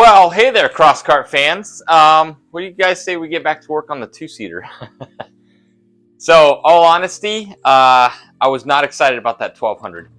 Well, hey there, Crosskart fans. What do you guys say we get back to work on the two-seater? So, all honesty, I was not excited about that 1200.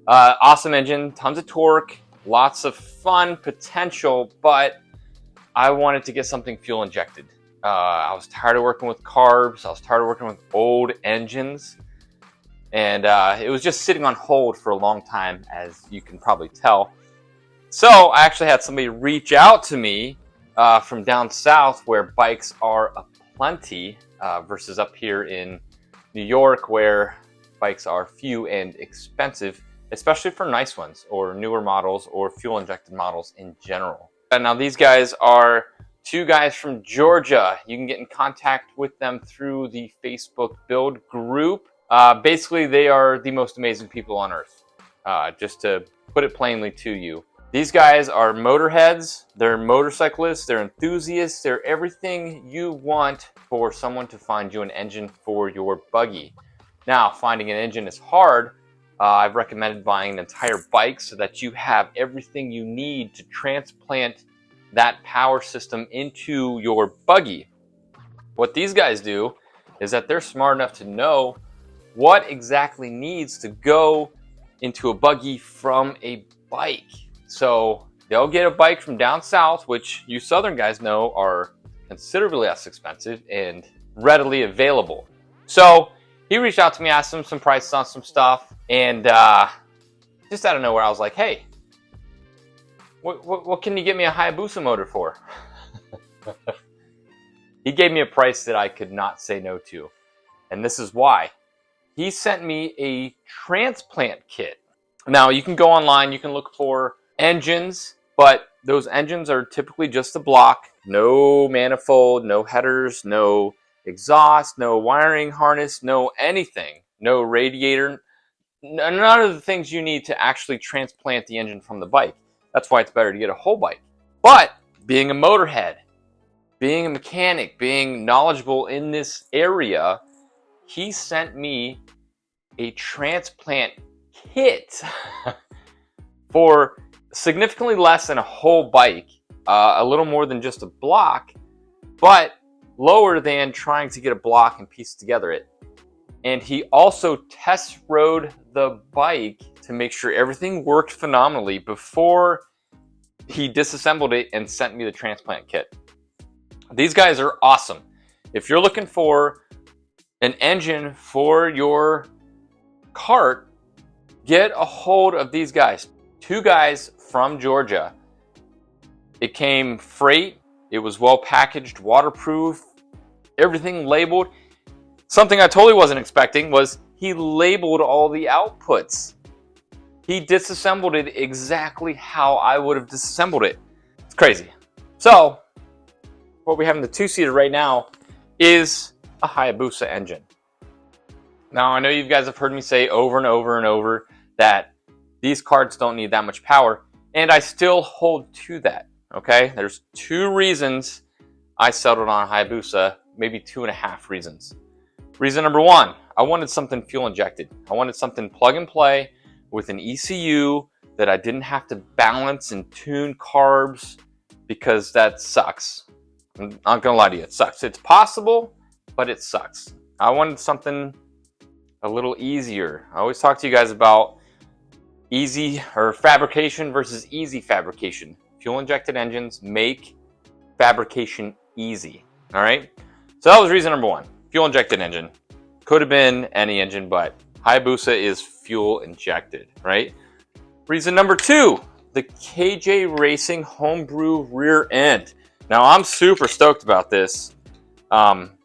Awesome engine, tons of torque, lots of fun potential, but I wanted to get something fuel injected. I was tired of working with carbs. I was tired of working with old engines. And it was just sitting on hold for a long time, as you can probably tell. So I actually had somebody reach out to me from down south where bikes are aplenty versus up here in New York where bikes are few and expensive, especially for nice ones or newer models or fuel injected models in general. Now these guys are two guys from Georgia. You can get in contact with them through the Facebook build group. Basically, they are the most amazing people on earth, just to put it plainly to you. These guys are motorheads, they're motorcyclists, they're enthusiasts, they're everything you want for someone to find you an engine for your buggy. Now, finding an engine is hard. I've recommended buying an entire bike so that you have everything you need to transplant that power system into your buggy. What these guys do is that they're smart enough to know what exactly needs to go into a buggy from a bike. So they'll get a bike from down south, which you southern guys know are considerably less expensive and readily available. So he reached out to me, asked him some prices on some stuff, and just out of nowhere I was like, hey, what can you get me a Hayabusa motor for? He gave me a price that I could not say no to, and this is why. He sent me a transplant kit. Now you can go online, you can look for engines, but those engines are typically just a block, no manifold, no headers, no exhaust, no wiring harness, no anything, no radiator, none of the things you need to actually transplant the engine from the bike. That's why it's better to get a whole bike. But being a motorhead, being a mechanic, being knowledgeable in this area, he sent me a transplant kit for significantly less than a whole bike, a little more than just a block, but lower than trying to get a block and piece together it. And he also test rode the bike to make sure everything worked phenomenally before he disassembled it and sent me the transplant kit. These guys are awesome. If you're looking for an engine for your cart, get a hold of these guys. Two guys from Georgia. It came freight. It was well packaged, waterproof, everything labeled. Something I totally wasn't expecting was he labeled all the outputs. He disassembled it exactly how I would have disassembled it. It's crazy. So, what we have in the two-seater right now is a Hayabusa engine. Now, I know you guys have heard me say over and over and over that these carts don't need that much power, and I still hold to that, okay? There's two reasons I settled on Hayabusa, maybe 2.5 reasons. Reason number one, I wanted something fuel injected. I wanted something plug and play with an ECU that I didn't have to balance and tune carbs, because that sucks. I'm not gonna lie to you, it sucks. It's possible, but it sucks. I wanted something a little easier. I always talk to you guys about easy or fabrication versus easy fabrication. Fuel injected engines make fabrication easy. All right. So that was reason number one. Fuel injected engine. Could have been any engine, but Hayabusa is fuel injected, right? Reason number two, the KJ Racing homebrew rear end. Now I'm super stoked about this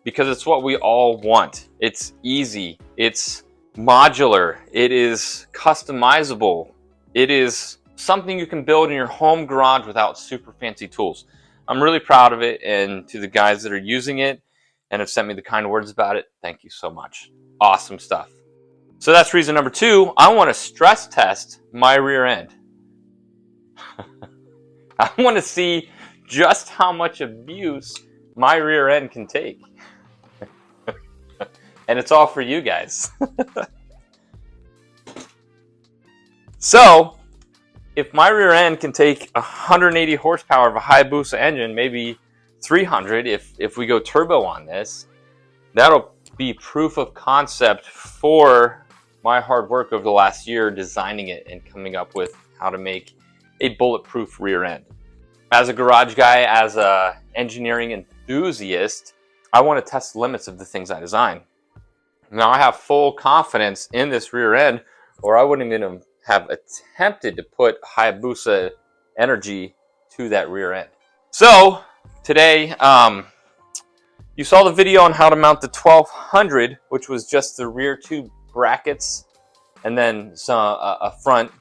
because it's what we all want. It's easy. It's modular. It is customizable. It is something you can build in your home garage without super fancy tools. I'm really proud of it, and to the guys that are using it and have sent me the kind words about it, thank you so much. Awesome stuff. So that's reason number two. I want to stress test my rear end. I want to see just how much abuse my rear end can take. And it's all for you guys. So if my rear end can take 180 horsepower of a Hayabusa engine, maybe 300 if we go turbo on this, that'll be proof of concept for my hard work over the last year designing it and coming up with how to make a bulletproof rear end. As a garage guy, as a engineering enthusiast, I want to test the limits of the things I design. Now I have full confidence in this rear end, or I wouldn't even have attempted to put Hayabusa energy to that rear end. So today, you saw the video on how to mount the 1200, which was just the rear tube brackets and then a front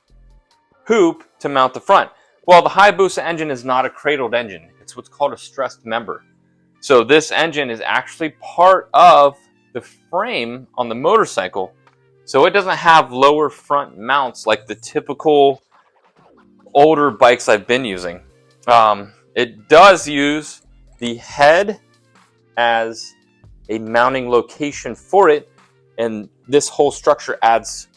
hoop to mount the front. Well, the Hayabusa engine is not a cradled engine. It's what's called a stressed member. So this engine is actually part of the frame on the motorcycle. So it doesn't have lower front mounts like the typical older bikes I've been using. It does use the head as a mounting location for it, and this whole structure adds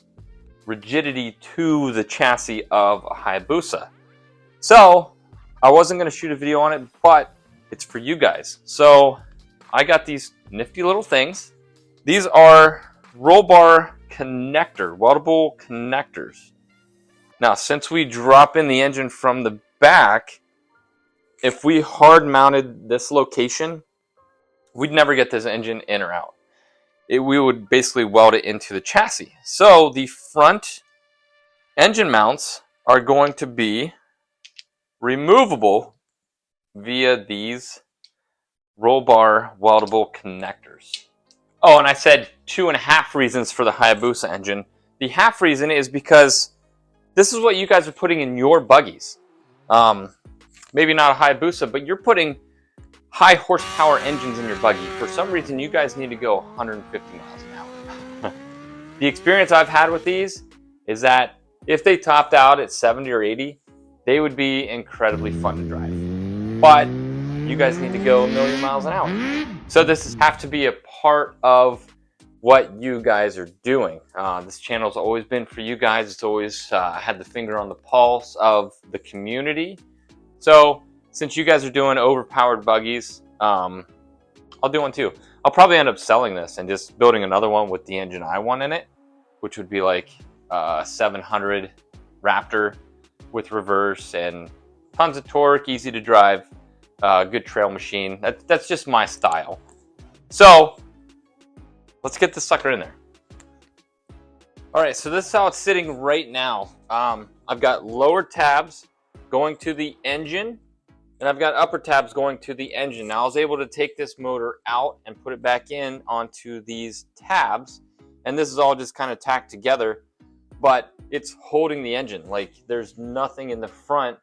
rigidity to the chassis of a Hayabusa. So I wasn't going to shoot a video on it, but it's for you guys. So I got these nifty little things. These are roll bar connector, weldable connectors. Now, since we drop in the engine from the back, if we hard mounted this location, we'd never get this engine in or out. We would basically weld it into the chassis. So the front engine mounts are going to be removable via these roll bar weldable connectors. Oh, and I said 2.5 reasons for the Hayabusa engine. The half reason is because this is what you guys are putting in your buggies. Maybe not a Hayabusa, but you're putting high horsepower engines in your buggy. For some reason, you guys need to go 150 miles an hour. The experience I've had with these is that if they topped out at 70 or 80, they would be incredibly fun to drive. But you guys need to go 1,000,000 miles an hour. So this has to be a part of what you guys are doing. This channel's always been for you guys. It's always had the finger on the pulse of the community. So since you guys are doing overpowered buggies, I'll do one too. I'll probably end up selling this and just building another one with the engine I want in it, which would be like a 700 Raptor with reverse and tons of torque, easy to drive, good trail machine. That's just my style. So let's get this sucker in there. All right, so this is how it's sitting right now. I've got lower tabs going to the engine, and I've got upper tabs going to the engine. Now I was able to take this motor out and put it back in onto these tabs, and this is all just kind of tacked together, but it's holding the engine. Like there's nothing in the front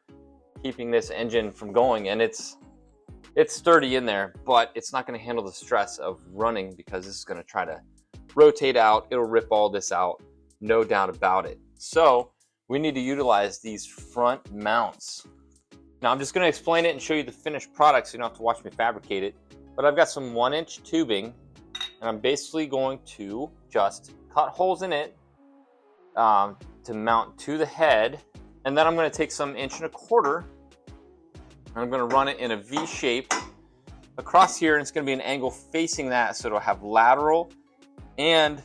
keeping this engine from going, and it's sturdy in there, but it's not going to handle the stress of running because this is going to try to rotate out. It'll rip all this out, no doubt about it. So we need to utilize these front mounts. Now I'm just going to explain it and show you the finished product so you don't have to watch me fabricate it. But I've got some 1-inch tubing, and I'm basically going to just cut holes in it to mount to the head. And then I'm going to take some 1.25 inch, and I'm going to run it in a V shape across here, and it's going to be an angle facing that, so it'll have lateral and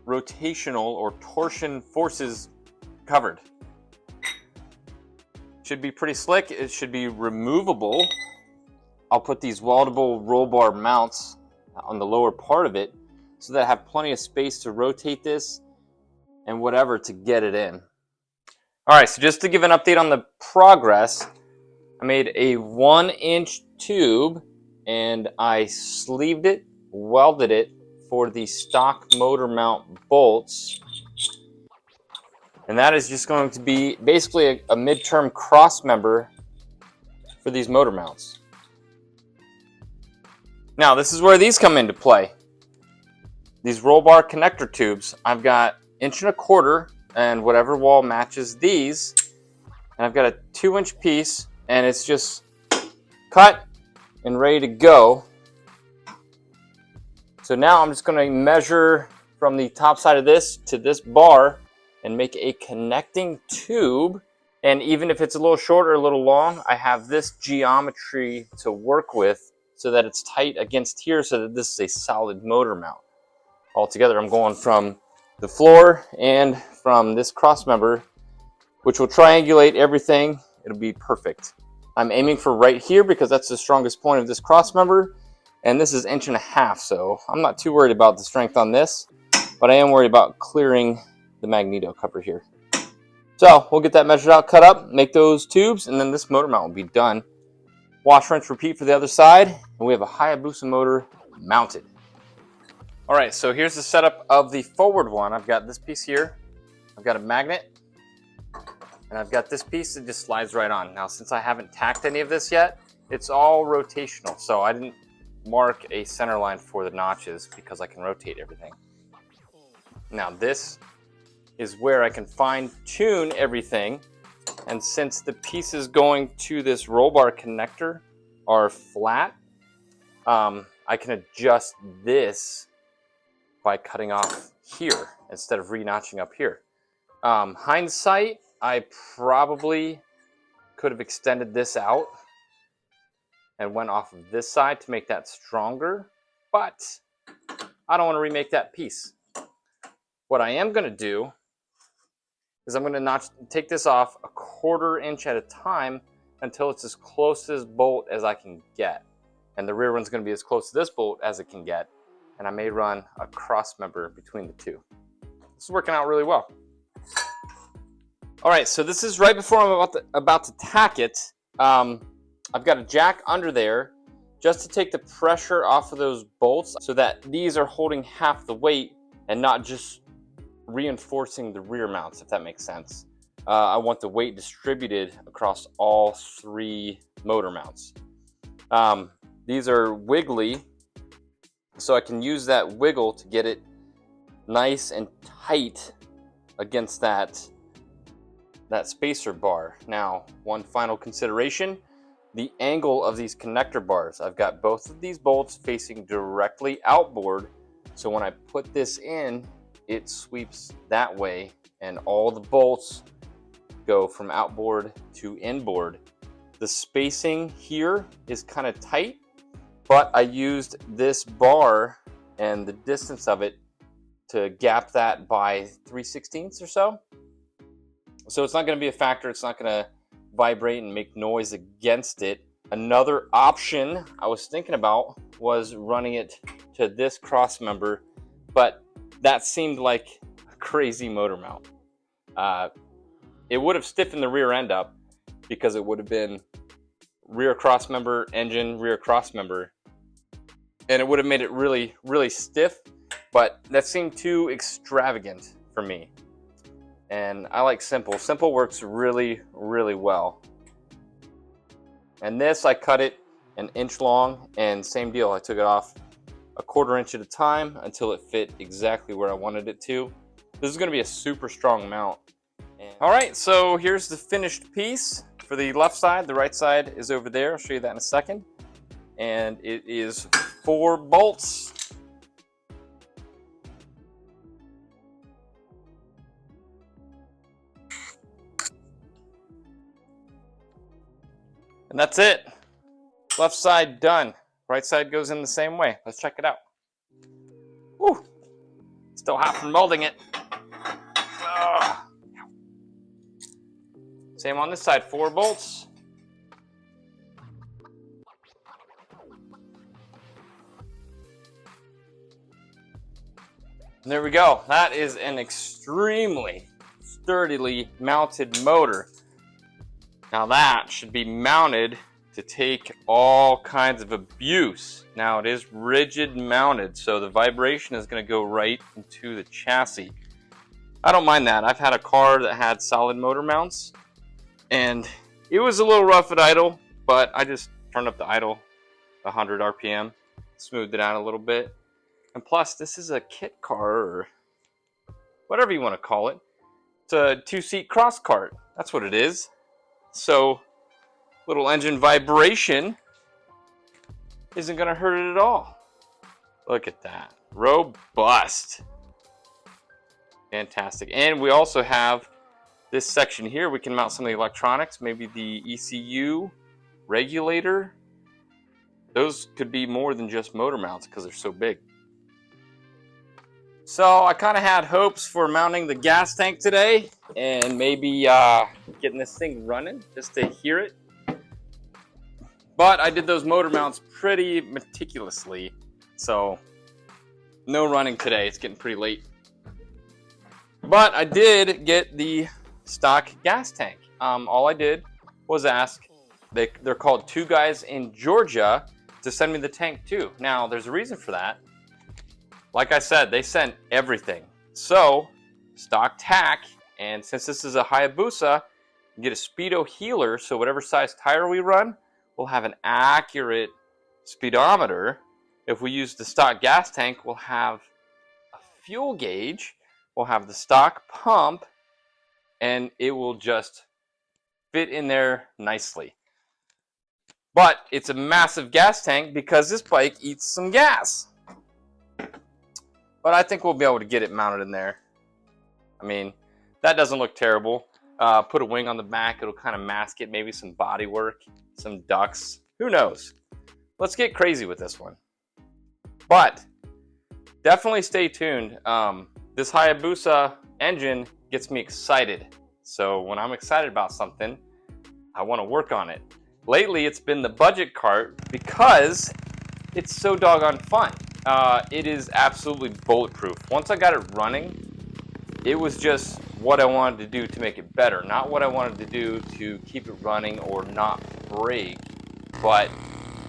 rotational or torsion forces covered. Should be pretty slick. It should be removable. I'll put these weldable roll bar mounts on the lower part of it so that I have plenty of space to rotate this and whatever to get it in. All right, so just to give an update on the progress, I made a 1-inch tube and I sleeved it, welded it for the stock motor mount bolts. And that is just going to be basically a midterm cross member for these motor mounts. Now, this is where these come into play. These roll bar connector tubes, I've got 1.25 inch and whatever wall matches these. And I've got a 2-inch piece, and it's just cut and ready to go. So now I'm just going to measure from the top side of this to this bar and make a connecting tube And even if it's a little short or a little long, I have this geometry to work with so that it's tight against here so that this is a solid motor mount. Altogether, I'm going from the floor and from this cross member, which will triangulate everything. It'll be perfect. I'm aiming for right here because that's the strongest point of this cross member. And this is 1.5 inches, so I'm not too worried about the strength on this, but I am worried about clearing the magneto cover here. So we'll get that measured out, cut up, make those tubes, and then this motor mount will be done. Wash, rinse, repeat for the other side, and we have a Hayabusa motor mounted. All right, so here's the setup of the forward one. I've got this piece here, I've got a magnet, and I've got this piece that just slides right on. Now, since I haven't tacked any of this yet, it's all rotational, so I didn't mark a center line for the notches because I can rotate everything. Now, this is where I can fine-tune everything, and since the pieces going to this roll bar connector are flat, I can adjust this by cutting off here instead of re-notching up here. Hindsight, I probably could have extended this out and went off of this side to make that stronger, but I don't want to remake that piece. What I am going to do is I'm going to take this off 1/4 inch at a time until it's as close to this bolt as I can get. And the rear one's going to be as close to this bolt as it can get. And I may run a cross member between the two. This is working out really well. All right, so this is right before I'm about to tack it. I've got a jack under there just to take the pressure off of those bolts so that these are holding half the weight and not just reinforcing the rear mounts, if that makes sense. I want the weight distributed across all 3 motor mounts. These are wiggly, so I can use that wiggle to get it nice and tight against that spacer bar. Now, one final consideration, the angle of these connector bars. I've got both of these bolts facing directly outboard, so when I put this in, it sweeps that way and all the bolts go from outboard to inboard. The spacing here is kind of tight, but I used this bar and the distance of it to gap that by 3/16 or so. So it's not going to be a factor. It's not going to vibrate and make noise against it. Another option I was thinking about was running it to this cross member, but that seemed like a crazy motor mount. It would have stiffened the rear end up because it would have been rear cross member, engine, rear cross member, and it would have made it really, really stiff, but that seemed too extravagant for me. And I like simple. Simple works really, really well. And this, I cut it 1 inch long, and same deal. I took it off 1/4 inch at a time until it fit exactly where I wanted it to. This is going to be a super strong mount. All right, so here's the finished piece for the left side. The right side is over there. I'll show you that in a second. And it is 4 bolts. And that's it. Left side done. Right side goes in the same way. Let's check it out. Woo! Still hot from molding it. Ugh. Same on this side, 4 bolts. And there we go. That is an extremely sturdily mounted motor. Now that should be mounted to take all kinds of abuse. Now it is rigid mounted, so the vibration is going to go right into the chassis. I don't mind that. I've had a car that had solid motor mounts, and it was a little rough at idle, but I just turned up the idle 100 RPM, smoothed it out a little bit. And plus, this is a kit car, or whatever you want to call it. It's a 2-seat Crosskart. That's what it is. So, little engine vibration isn't going to hurt it at all. Look at that. Robust. Fantastic. And we also have This section here, we can mount some of the electronics, maybe the ECU, regulator. Those could be more than just motor mounts because they're so big. So I kind of had hopes for mounting the gas tank today and maybe getting this thing running just to hear it. But I did those motor mounts pretty meticulously, so no running today. It's getting pretty late. But I did get the stock gas tank. All I did was ask, they're called Two Guys in Georgia, to send me the tank too. Now, there's a reason for that. Like I said, they sent everything. So, stock tack, and since this is a Hayabusa, you get a speedo healer, so whatever size tire we run, we'll have an accurate speedometer. If we use the stock gas tank, we'll have a fuel gauge, we'll have the stock pump, and it will just fit in there nicely. But it's a massive gas tank because this bike eats some gas. But I think we'll be able to get it mounted in there. I mean, that doesn't look terrible. Put a wing on the back, it'll kind of mask it, maybe some body work, some ducts, who knows. Let's get crazy with this one. But definitely stay tuned. This Hayabusa engine gets me excited. So when I'm excited about something, I want to work on it. Lately, it's been the budget cart because it's so doggone fun. It is absolutely bulletproof. Once I got it running, it was just what I wanted to do to make it better. Not what I wanted to do to keep it running or not break, but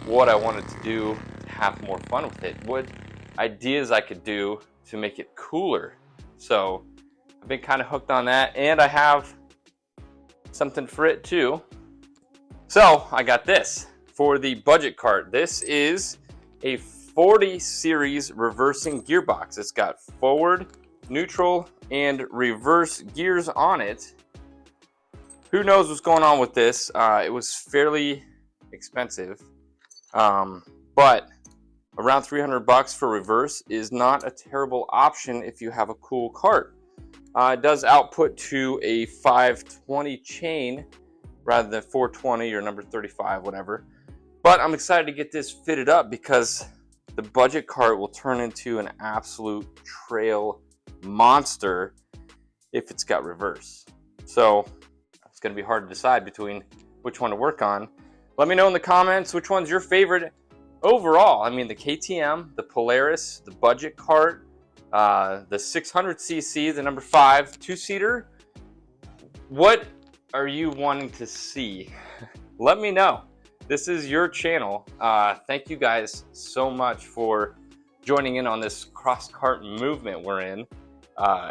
what I wanted to do to have more fun with it. What ideas I could do to make it cooler. So I've been kind of hooked on that, and I have something for it too. So I got this for the budget cart. This is a 40 series reversing gearbox. It's got forward, neutral, and reverse gears on it. Who knows what's going on with this? It was fairly expensive, but around 300 bucks for reverse is not a terrible option if you have a cool cart. It does output to a 520 chain rather than 420 or number 35, whatever. But I'm excited to get this fitted up because the budget cart will turn into an absolute trail monster if it's got reverse. So it's going to be hard to decide between which one to work on. Let me know in the comments which one's your favorite overall. I mean, the KTM, the Polaris, the budget cart, the 600cc, the number 5 two-seater. What are you wanting to see? Let me know. This is your channel. Thank you guys so much for joining in on this Crosskart movement we're in.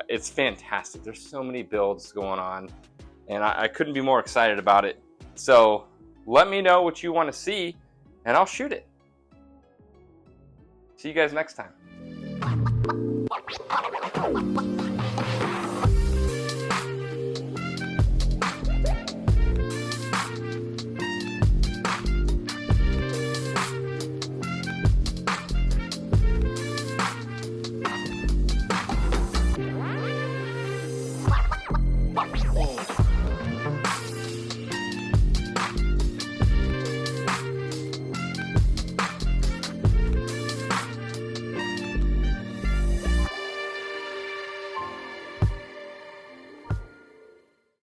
It's fantastic. There's so many builds going on, and I couldn't be more excited about it. So let me know what you want to see, and I'll shoot it. See you guys next time.